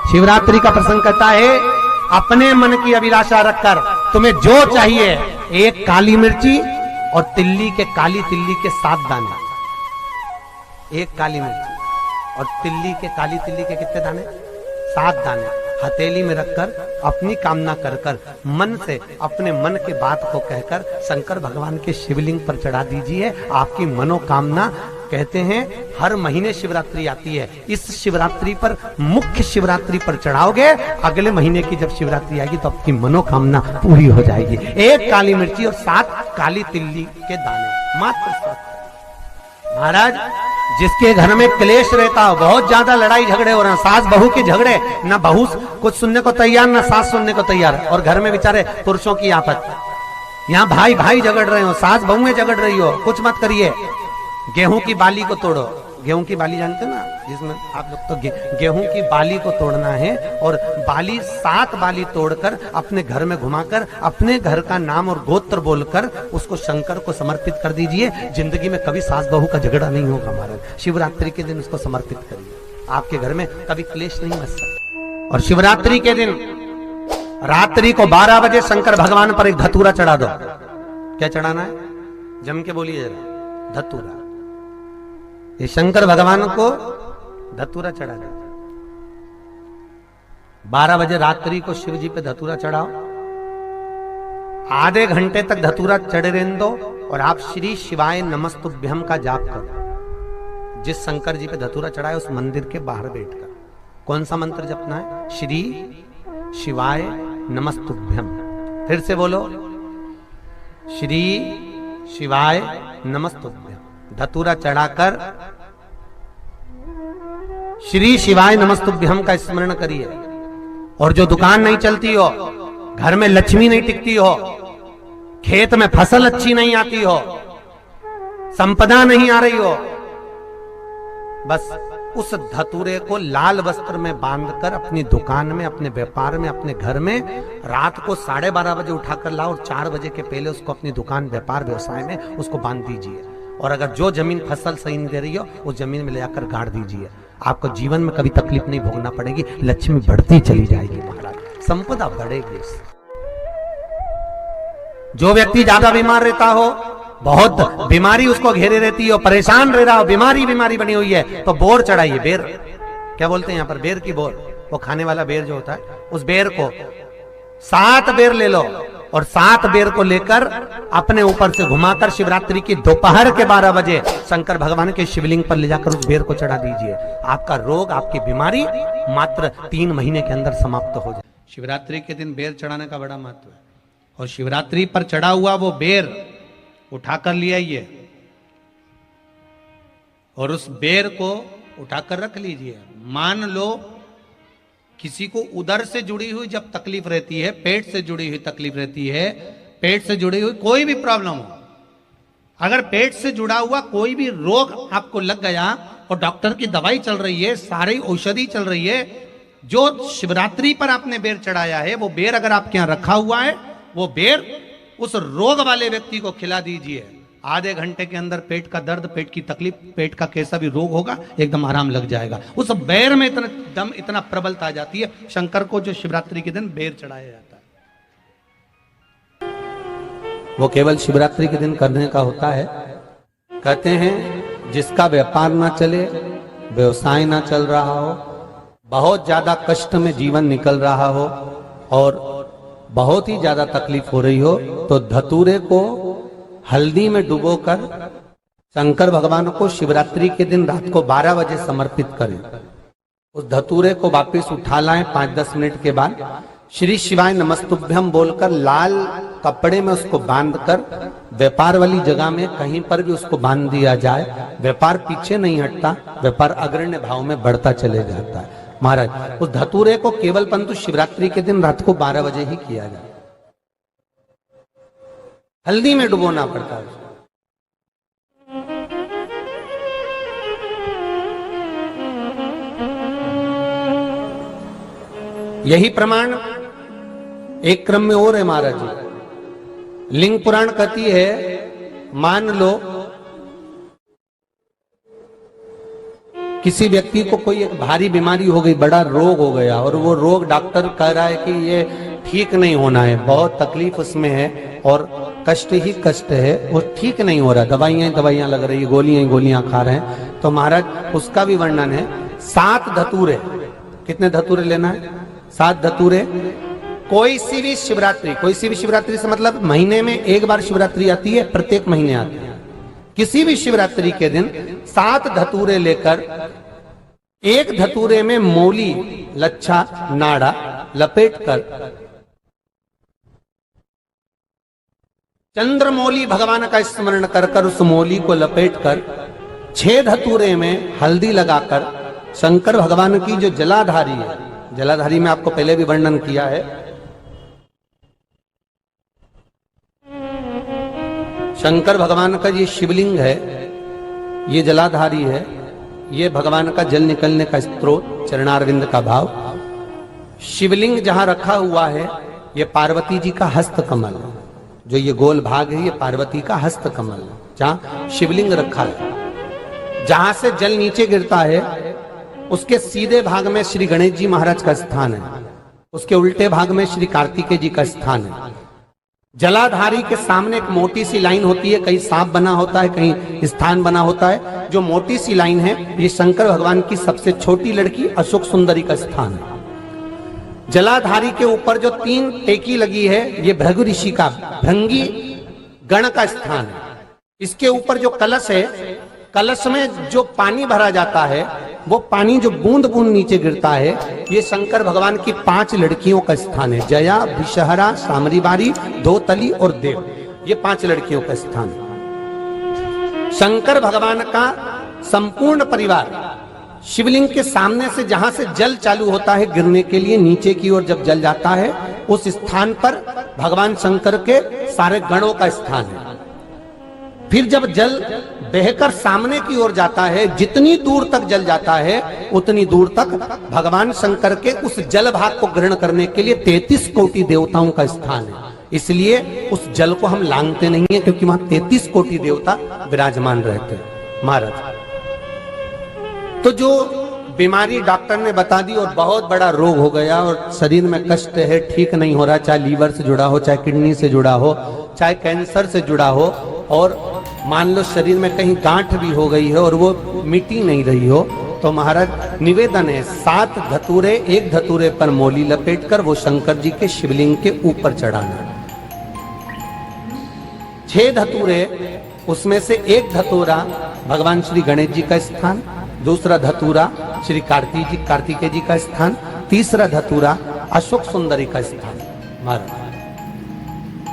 शिवरात्रि का प्रसंग कहता है, अपने मन की अभिलाषा रखकर तुम्हें जो चाहिए, एक काली मिर्ची और काली तिल्ली के 7 दाने। एक काली मिर्ची और काली तिल्ली के कितने दाने? 7 दाने हथेली में रखकर अपनी कामना कर कर मन से अपने मन के बात को कहकर शंकर भगवान के शिवलिंग पर चढ़ा दीजिए। आपकी मनोकामना, कहते हैं हर महीने शिवरात्रि आती है, इस शिवरात्रि पर, मुख्य शिवरात्रि पर चढ़ाओगे, अगले महीने की जब शिवरात्रि आएगी तो आपकी मनोकामना पूरी हो जाएगी। एक काली मिर्ची और 7 काली तिल्ली के दाने, मात्र 7। महाराज, जिसके घर में क्लेश रहता हो, बहुत ज्यादा लड़ाई झगड़े हो रहे हैं, सास बहू के झगड़े, ना बहू कुछ सुनने को तैयार ना सास सुनने को तैयार, और घर में बेचारे पुरुषों की आपत, यहाँ भाई भाई झगड़ रहे हो, सास बहुएं झगड़ रही हो, कुछ मत करिए। गेहूं की बाली को तोड़ो। गेहूं की बाली जानते ना, जिसमें आप लोग तो गेहूं की बाली को तोड़ना है, और बाली 7 बाली तोड़कर अपने घर में घुमाकर अपने घर का नाम और गोत्र बोलकर उसको शंकर को समर्पित कर दीजिए। जिंदगी में कभी सास बहू का झगड़ा नहीं होगा महाराज। शिवरात्रि के दिन उसको समर्पित करिए, आपके घर में कभी क्लेश नहीं बच सकता। और शिवरात्रि के दिन रात्रि को 12 बजे शंकर भगवान पर एक धतूरा चढ़ा दो। क्या चढ़ाना है? जम के बोलिए जरा। धतूरा। ये शंकर भगवान को धतूरा चढ़ा दो। 12 बजे रात्रि को शिव जी पे धतूरा चढ़ाओ। आधे घंटे तक धतूरा चढ़े रहने दो और आप श्री शिवाय नमस्तुभ्यम का जाप करो। जिस शंकर जी पे धतूरा चढ़ाए उस मंदिर के बाहर बैठकर कौन सा मंत्र जपना है? श्री शिवाय नमस्तुभ्यम। फिर से बोलो, श्री शिवाय नमस्तुभ्यम। धतूरा चढ़ाकर श्री शिवाय नमस्तुभ्यम का स्मरण करिए। और जो दुकान नहीं चलती हो, घर में लक्ष्मी नहीं टिकती हो, खेत में फसल अच्छी नहीं आती हो, संपदा नहीं आ रही हो, बस उस धतूरे को लाल वस्त्र में बांधकर अपनी दुकान में, अपने व्यापार में, अपने घर में रात को 12:30 बजे उठाकर लाओ और 4 बजे के पहले उसको अपनी दुकान, व्यापार, व्यवसाय में उसको बांध दीजिए। और अगर जो जमीन फसल सही नहीं दे रही हो उस जमीन में ले जाकर गाड़ दीजिए। आपको जीवन में कभी तकलीफ नहीं भोगना पड़ेगी, लक्ष्मी बढ़ती चली जाएगी महाराज, संपदा बढ़ेगी। जो व्यक्ति ज्यादा बीमार रहता हो, बहुत बीमारी उसको घेरे रहती हो, परेशान रह रहा हो, बीमारी बनी हुई है, तो बोर चढ़ाइए। बेर, क्या बोलते हैं यहाँ पर? बेर की बोर, वो खाने वाला बेर जो होता है, उस बेर को 7 बेर ले लो और 7 बेर को लेकर अपने ऊपर से घुमाकर शिवरात्रि की दोपहर के 12 बजे शंकर भगवान के शिवलिंग पर ले जाकर उस बेर को चढ़ा दीजिए। आपका रोग, आपकी बीमारी मात्र 3 महीने के अंदर समाप्त हो जाए। शिवरात्रि के दिन बेर चढ़ाने का बड़ा महत्व है। और शिवरात्रि पर चढ़ा हुआ वो बेर उठाकर ले आइए और उस बेर को उठाकर रख लीजिए। मान लो किसी को उदर से जुड़ी हुई जब तकलीफ रहती है, पेट से जुड़ी हुई तकलीफ रहती है, पेट से जुड़ी हुई कोई भी प्रॉब्लम हो, अगर पेट से जुड़ा हुआ कोई भी रोग आपको लग गया और डॉक्टर की दवाई चल रही है, सारी औषधि चल रही है, जो शिवरात्रि पर आपने बेर चढ़ाया है वो बेर अगर आपके यहां रखा हुआ है, वो बेर उस रोग वाले व्यक्ति को खिला दीजिए। आधे घंटे के अंदर पेट का दर्द, पेट की तकलीफ, पेट का कैसा भी रोग होगा, एकदम आराम लग जाएगा। उस बेर में इतना दम, इतना प्रबलता आ जाती है शंकर को जो शिवरात्रि के दिन बेर चढ़ाया जाता है, वो केवल शिवरात्रि के दिन करने का होता है। कहते हैं जिसका व्यापार ना चले, व्यवसाय ना चल रहा हो, बहुत ज्यादा कष्ट में जीवन निकल रहा हो और बहुत ही ज्यादा तकलीफ हो रही हो, तो धतूरे को हल्दी में डुबोकर शंकर भगवान को शिवरात्रि के दिन रात को 12 बजे समर्पित करें। उस धतूरे को वापस उठा लाएं 5-10 मिनट के बाद, श्री शिवाय नमस्तुभ्यम बोलकर लाल कपड़े में उसको बांधकर व्यापार वाली जगह में कहीं पर भी उसको बांध दिया जाए। व्यापार पीछे नहीं हटता, व्यापार अग्रण्य भाव में बढ़ता चले जाता है। महाराज, उस धतूरे को केवल परंतु शिवरात्रि के दिन रात को 12 बजे ही किया जाए। हल्दी में डुबोना पड़ता है। यही प्रमाण एक क्रम में और है महाराज जी। लिंग पुराण कहती है, मान लो किसी व्यक्ति को कोई एक भारी बीमारी हो गई, बड़ा रोग हो गया, और वो रोग डॉक्टर कह रहा है कि ये ठीक नहीं होना है, बहुत तकलीफ उसमें है और कष्ट ही कष्ट है, वो ठीक नहीं हो रहा, दवाइयां लग रही, गोलियां खा रहे हैं, तो महाराज उसका भी वर्णन है। 7 धतूरे, कितने धतूरे लेना है? 7 धतूरे। कोई सी भी शिवरात्रि से मतलब महीने में एक बार शिवरात्रि आती है, प्रत्येक महीने आती है। किसी भी शिवरात्रि के दिन 7 धतूरे लेकर, एक धतूरे में मौली, लच्छा, नाड़ा लपेटकर चंद्रमौली भगवान का स्मरण कर उस मौली को लपेटकर 6 धतूरे में हल्दी लगाकर शंकर भगवान की जो जलाधारी है, जलाधारी में आपको पहले भी वर्णन किया है, शंकर भगवान का ये शिवलिंग है, ये जलाधारी है, ये भगवान का जल निकलने का स्रोत, चरणारविंद का भाव। शिवलिंग जहां रखा हुआ है, ये पार्वती जी का हस्त कमल है, जो ये गोल भाग है, ये पार्वती का हस्त कमल है, जहां शिवलिंग रखा है। जहां से जल नीचे गिरता है, उसके सीधे भाग में श्री गणेश जी महाराज का स्थान है, उसके उल्टे भाग में श्री कार्तिकेय जी का स्थान है। जलाधारी के सामने एक मोटी सी लाइन होती है, कहीं सांप बना होता है, कहीं स्थान बना होता है। जो मोटी सी लाइन है, ये शंकर भगवान की सबसे छोटी लड़की अशोक सुंदरी का स्थान है। जलाधारी के ऊपर जो 3 टेकी लगी है, ये भृगु ऋषि का, भृंगी गण का स्थान है। इसके ऊपर जो कलश है, कलश में जो पानी भरा जाता है, वो पानी जो बूंद बूंद नीचे गिरता है, ये शंकर भगवान की 5 लड़कियों का स्थान है। जया, विषहरा, सामरीबारी, धोतली और देव, ये 5 लड़कियों का स्थान है। शंकर भगवान का संपूर्ण परिवार शिवलिंग के सामने से, जहां से जल चालू होता है गिरने के लिए, नीचे की ओर जब जल जाता है, उस स्थान पर भगवान शंकर के सारे गणों का स्थान है। फिर जब जल बहकर सामने की ओर जाता है, जितनी दूर तक जल जाता है, उतनी दूर तक भगवान शंकर के उस जल भाग को ग्रहण करने के लिए 33 कोटि देवताओं का स्थान है। इसलिए उस जल को हम लांघते नहीं है, क्योंकि वहां 33 कोटि देवता विराजमान रहते हैं महाराज। तो जो बीमारी डॉक्टर ने बता दी और बहुत बड़ा रोग हो गया और शरीर में कष्ट है, ठीक नहीं हो रहा, चाहे लीवर से जुड़ा हो, चाहे किडनी से जुड़ा हो, चाहे कैंसर से जुड़ा हो, और मान लो शरीर में कहीं गांठ भी हो गई है और वो मिटी नहीं रही हो, तो महाराज निवेदन है 7 धतूरे, एक धतूरे पर मौली लपेटकर वो शंकर जी के शिवलिंग के ऊपर चढ़ाना। 6 धतूरे, उसमें से एक धतूरा भगवान श्री गणेश जी का स्थान, दूसरा धतूरा श्री कार्तिकेय जी का स्थान, तीसरा धतूरा अशोक सुंदरी का स्थान। महाराज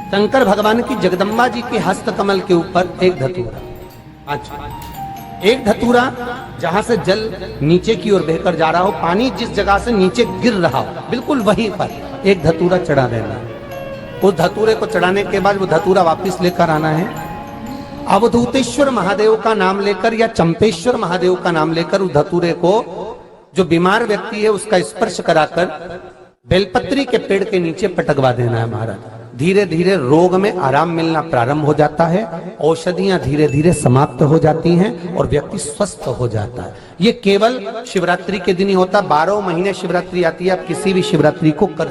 शंकर भगवान की जगदम्बा जी के हस्त कमल के ऊपर एक धतूरा। अच्छा, एक धतूरा जहां से जल नीचे की ओर बहकर जा रहा हो, पानी जिस जगह से नीचे गिर रहा हो, बिल्कुल वहीं पर एक धतूरा चढ़ा देना। उस धतूरे को चढ़ाने के बाद वो धतूरा वापस लेकर आना है। अवधूतेश्वर महादेव का नाम लेकर या चंपेश्वर महादेव का नाम लेकर उस धतूरे को, जो बीमार व्यक्ति है उसका स्पर्श कराकर बेलपत्री के पेड़ के नीचे पटकवा देना है महाराज। धीरे धीरे रोग में आराम मिलना प्रारंभ हो जाता है, औषधियां धीरे धीरे समाप्त हो जाती हैं और व्यक्ति स्वस्थ हो जाता है। ये केवल शिवरात्रि के दिन ही होता, 12 महीने शिवरात्रि आती है, आप किसी भी शिवरात्रि को कर